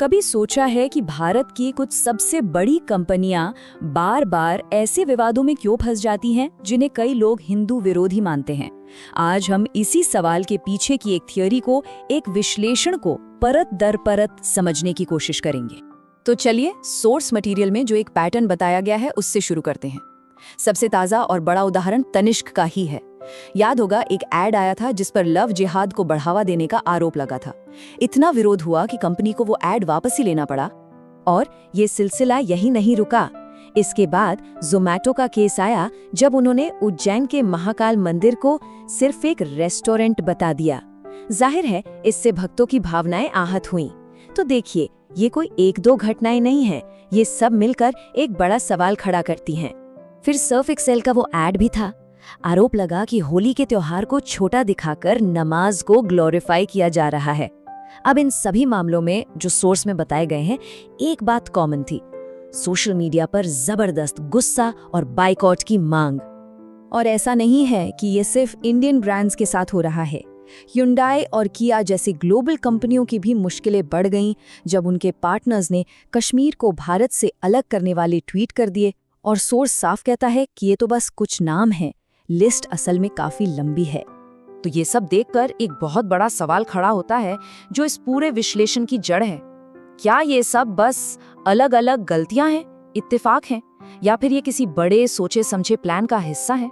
कभी सोचा है कि भारत की कुछ सबसे बड़ी कंपनियां बार बार ऐसे विवादों में क्यों फंस जाती हैं जिन्हें कई लोग हिंदू विरोधी मानते हैं? आज हम इसी सवाल के पीछे की एक थियोरी को, एक विश्लेषण को परत दर परत समझने की कोशिश करेंगे। तो चलिए, सोर्स मटेरियल में जो एक पैटर्न बताया गया है उससे शुरू करते हैं। सबसे ताज़ा और बड़ा उदाहरण तनिष्क का ही है। याद होगा, एक ऐड आया था जिस पर लव जिहाद को बढ़ावा देने का आरोप लगा था। इतना विरोध हुआ कि कंपनी को वो ऐड वापस ही लेना पड़ा। और ये सिलसिला यही नहीं रुका। इसके बाद ज़ोमैटो का केस आया, जब उन्होंने उज्जैन के महाकाल मंदिर को सिर्फ एक रेस्टोरेंट बता दिया। जाहिर है, इससे भक्तों की भावनाएं आहत हुईं। तो देखिए, ये कोई एक दो घटनाएं नहीं हैं, ये सब मिलकर एक बड़ा सवाल खड़ा करती हैं। फिर सर्फ एक्सेल का वो ऐड भी था। आरोप लगा कि होली के त्योहार को छोटा दिखाकर नमाज को ग्लोरीफाई किया जा रहा है। अब इन सभी मामलों में जो सोर्स में बताए गए हैं, एक बात कॉमन थी: सोशल मीडिया पर जबरदस्त गुस्सा और बाइकॉट की मांग। और ऐसा नहीं है कि ये सिर्फ इंडियन ब्रांड्स के साथ हो रहा है। Hyundai और किया जैसी ग्लोबल कंपनियों की भी मुश्किलें बढ़ गईं जब उनके पार्टनर्स ने कश्मीर को भारत से अलग करने वाले ट्वीट कर दिए। और सोर्स साफ कहता है कि ये तो बस कुछ नाम हैं, लिस्ट असल में काफी लंबी है। तो ये सब देखकर एक बहुत बड़ा सवाल खड़ा होता है, जो इस पूरे विश्लेषण की जड़ है। क्या ये सब बस अलग अलग गलतियां हैं, इत्तेफाक हैं, या फिर ये किसी बड़े सोचे समझे प्लान का हिस्सा है?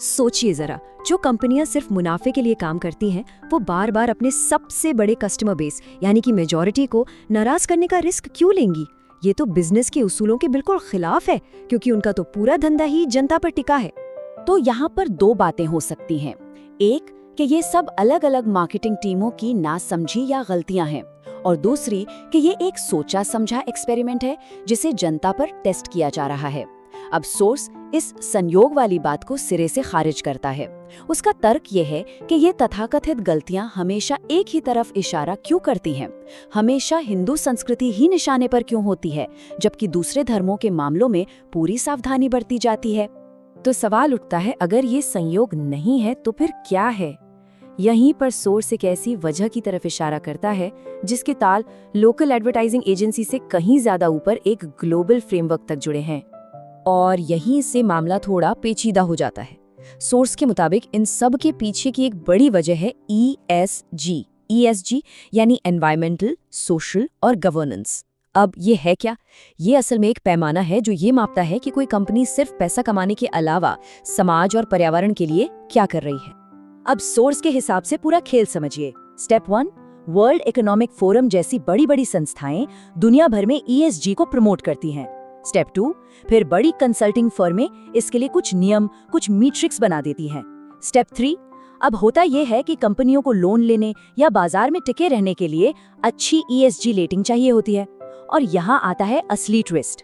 सोचिए जरा, जो कंपनियां सिर्फ मुनाफे के लिए काम करती हैं, वो बार बार अपने सबसे बड़े कस्टमर बेस यानी कि मेजॉरिटी को नाराज करने का रिस्क क्यों लेंगी? ये तो बिजनेस के उसूलों के बिल्कुल खिलाफ है, क्योंकि उनका तो पूरा धंधा ही जनता पर टिका है। तो यहाँ पर दो बातें हो सकती हैं। एक, कि ये सब अलग अलग मार्केटिंग टीमों की नासमझी या गलतियां हैं, और दूसरी कि ये एक सोचा समझा एक्सपेरिमेंट है जिसे जनता पर टेस्ट किया जा रहा है। अब सोर्स इस संयोग वाली बात को सिरे से खारिज करता है। उसका तर्क ये है कि ये तथाकथित गलतियां हमेशा एक ही तरफ इशारा क्यों करती हैं, हमेशा हिंदू संस्कृति ही निशाने पर क्यों होती है, जबकि दूसरे धर्मों के मामलों में पूरी सावधानी बरती जाती है। तो सवाल उठता है, अगर ये संयोग नहीं है तो फिर क्या है? यहीं पर सोर्स एक ऐसी वजह की तरफ इशारा करता है जिसके ताल लोकल एडवर्टाइजिंग एजेंसी से कहीं ज्यादा ऊपर एक ग्लोबल फ्रेमवर्क तक जुड़े हैं। और यहीं से मामला थोड़ा पेचीदा हो जाता है। सोर्स के मुताबिक इन सब के पीछे की एक बड़ी वजह है ESG यानी एनवायरमेंटल, सोशल और गवर्नेंस। अब ये है क्या? ये असल में एक पैमाना है जो ये मापता है कि कोई कंपनी सिर्फ पैसा कमाने के अलावा समाज और पर्यावरण के लिए क्या कर रही है। अब सोर्स के हिसाब से पूरा खेल समझिए। स्टेप 1, वर्ल्ड इकोनॉमिक फोरम जैसी बड़ी बड़ी संस्थाएं दुनिया भर में ESG को प्रमोट करती हैं। स्टेप 2, फिर बड़ी कंसल्टिंग फर्में इसके लिए कुछ नियम, कुछ मीट्रिक्स बना देती हैं। स्टेप 3, अब होता यह है कि कंपनियों को लोन लेने या बाजार में टिके रहने के लिए अच्छी ESG रेटिंग चाहिए होती है। और यहाँ आता है असली ट्विस्ट।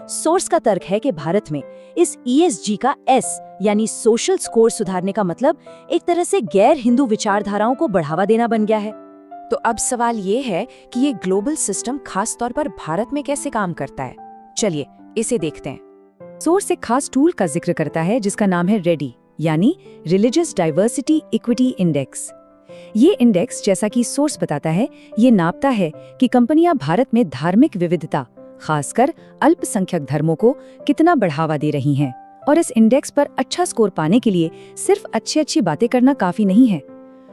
सोर्स का तर्क है कि भारत में इस ESG का S यानी सोशल स्कोर सुधारने का मतलब एक तरह से गैर हिंदू विचारधाराओं को बढ़ावा देना बन गया है। तो अब सवाल ये है कि ये ग्लोबल सिस्टम खास तौर पर भारत में कैसे काम करता है। चलिए इसे देखते हैं। सोर्स एक खास टूल का जिक्र करता है जिसका नाम है रेडी यानी रिलीजियस डाइवर्सिटी इक्विटी इंडेक्स। ये इंडेक्स, जैसा कि सोर्स बताता है, ये नापता है कि कंपनियां भारत में धार्मिक विविधता, खासकर अल्पसंख्यक धर्मों को कितना बढ़ावा दे रही हैं। और इस इंडेक्स पर अच्छा स्कोर पाने के लिए सिर्फ अच्छी बातें करना काफी नहीं है।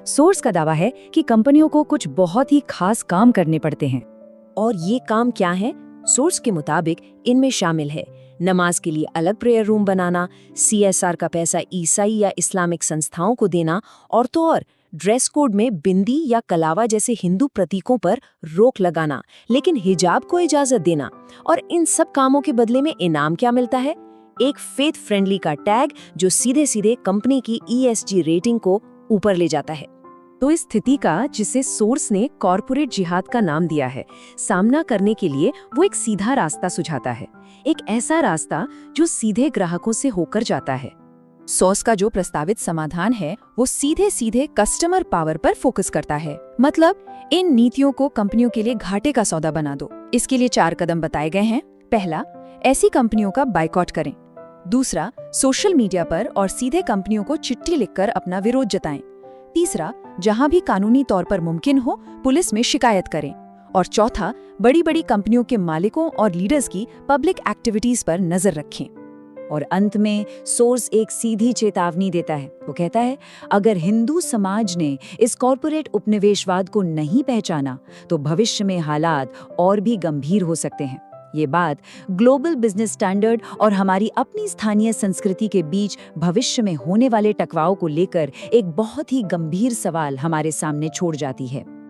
सोर्स का दावा है कि कंपनियों को कुछ बहुत ही खास काम करने पड़ते हैं। और ये काम क्या है? सोर्स के मुताबिक इनमें शामिल है नमाज के लिए अलग प्रेयर रूम बनाना, CSR का पैसा ईसाई या इस्लामिक संस्थाओं को देना, और तो और ड्रेस कोड में बिंदी या कलावा जैसे हिंदू प्रतीकों पर रोक लगाना, लेकिन हिजाब को इजाजत देना। और इन सब कामों के बदले में इनाम क्या मिलता है? एक फेथ फ्रेंडली का टैग जो सीधे सीधे कंपनी की ESG रेटिंग को ऊपर ले जाता है। तो इस स्थिति का, जिसे सोर्स ने कॉर्पोरेट जिहाद का नाम दिया है, सामना करने के लिए वो एक सीधा रास्ता सुझाता है। एक ऐसा रास्ता जो सीधे ग्राहकों से होकर जाता है। सोर्स का जो प्रस्तावित समाधान है वो सीधे सीधे कस्टमर पावर पर फोकस करता है। मतलब इन नीतियों को कंपनियों के लिए घाटे का सौदा बना दो। इसके लिए 4 कदम बताए गए हैं। पहला, ऐसी कंपनियों का बाइकॉट करें। दूसरा, सोशल मीडिया पर और सीधे कंपनियों को चिट्ठी लिखकर अपना विरोध जताएं। तीसरा, जहां भी कानूनी तौर पर मुमकिन हो पुलिस में शिकायत करें। और चौथा, बड़ी बड़ी कंपनियों के मालिकों और लीडर्स की पब्लिक एक्टिविटीज पर नजर रखें। और अंत में सोर्स एक सीधी चेतावनी देता है। वो कहता है, अगर हिंदू समाज ने इस कॉरपोरेट उपनिवेशवाद को नहीं पहचाना तो भविष्य में हालात और भी गंभीर हो सकते हैं। ये बात ग्लोबल बिजनेस स्टैंडर्ड और हमारी अपनी स्थानीय संस्कृति के बीच भविष्य में होने वाले टकराव को लेकर एक बहुत ही गंभीर सवाल हमारे सामने छोड़ जाती है।